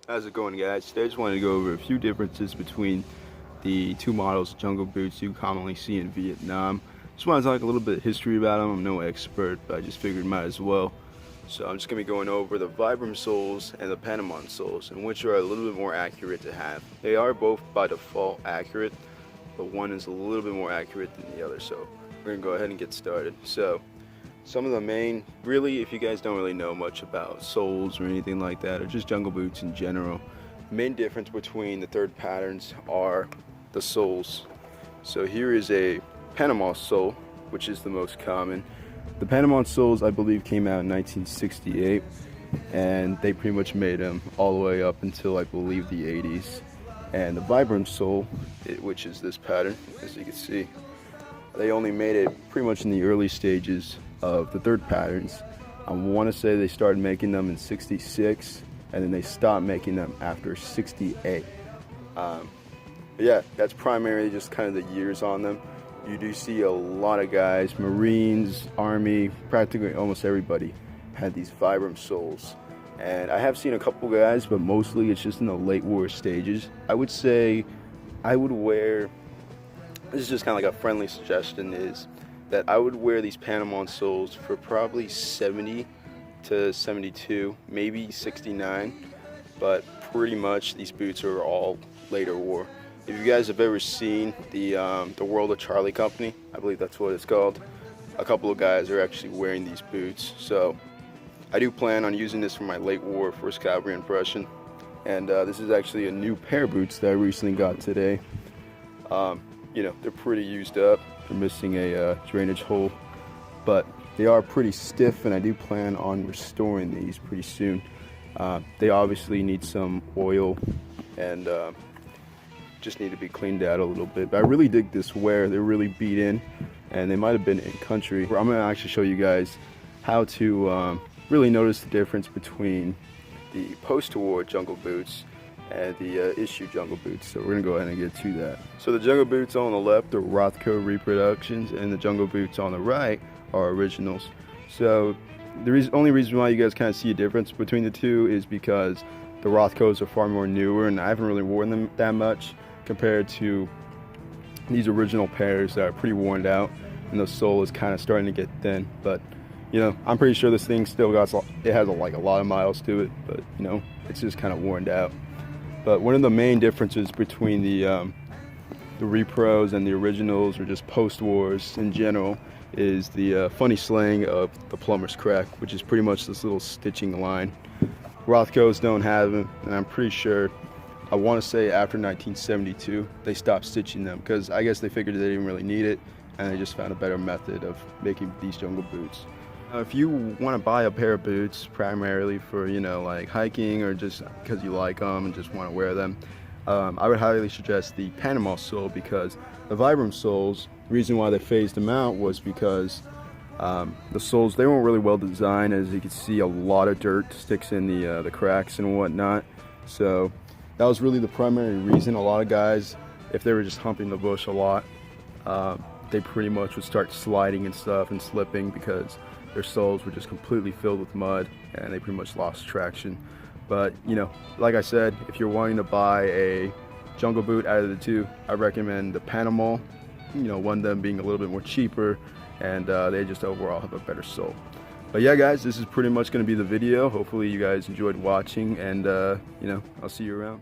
How's it going, guys? Today I just wanted to go over a few differences between the two models of jungle boots you commonly see in Vietnam. Just want to talk a little bit of history about them. I'm no expert, but I just figured might as well. So I'm just going to be going over the Vibram soles and the Panamon soles, and which are a little bit more accurate to have. They are both by default accurate, but one is a little bit more accurate than the other. So we're going to go ahead and get started. So some of the main, really, if you guys don't really know much about soles or anything like that, or just jungle boots in general, the main difference between the third patterns are the soles. So here is a Panama sole, which is the most common. The Panama soles, I believe, came out in 1968, and they pretty much made them all the way up until, I believe, the 80s. And the Vibram sole, which is this pattern, as you can see, they only made it pretty much in the early stages of the third patterns. I want to say they started making them in 66, and then they stopped making them after 68. But yeah, that's primarily just kind of the years on them. You do see a lot of guys, Marines, Army, practically almost everybody had these Vibram soles. And I have seen a couple guys, but mostly it's just in the late war stages. I would say I would wear, this is just kind of like a friendly suggestion, is that I would wear these Panama soles for probably 70 to 72, maybe 69, but pretty much these boots are all later war. If you guys have ever seen the World of Charlie Company, I believe that's what it's called, a couple of guys are actually wearing these boots. So I do plan on using this for my late war 1st Cavalry impression, and this is actually a new pair of boots that I recently got today. You know, they're pretty used up. They're missing a drainage hole, but they are pretty stiff, and I do plan on restoring these pretty soon. They obviously need some oil and just need to be cleaned out a little bit, but I really dig this wear. They're really beat in, and they might have been in country. I'm going to actually show you guys how to really notice the difference between the post-war jungle boots and the issue jungle boots. So we're gonna go ahead and get to that. So the jungle boots on the left are Rothko reproductions, and the jungle boots on the right are originals. So the only reason why you guys kind of see a difference between the two is because the Rothkos are far more newer, and I haven't really worn them that much compared to these original pairs that are pretty worn out, and the sole is kind of starting to get thin. But you know, I'm pretty sure this thing still got, it has like a lot of miles to it, but you know, it's just kind of worn out. But one of the main differences between the repros and the originals, or just post-wars in general, is the funny slang of the plumber's crack, which is pretty much this little stitching line. Rothkos don't have them, and I'm pretty sure, I want to say after 1972, they stopped stitching them, because I guess they figured they didn't really need it, and they just found a better method of making these jungle boots. If you want to buy a pair of boots primarily for, you know, like hiking, or just because you like them and just want to wear them, I would highly suggest the Panama sole, because the Vibram soles, the reason why they phased them out was because the soles, they weren't really well designed. As you can see, a lot of dirt sticks in the cracks and whatnot. So that was really the primary reason. A lot of guys, if they were just humping the bush a lot, they pretty much would start sliding and stuff and slipping, because their soles were just completely filled with mud, and they pretty much lost traction. But you know, like I said, if you're wanting to buy a jungle boot out of the two, I recommend the Panama. You know, one of them being a little bit more cheaper, and they just overall have a better sole. But yeah, guys, this is pretty much going to be the video. Hopefully you guys enjoyed watching, and you know, I'll see you around.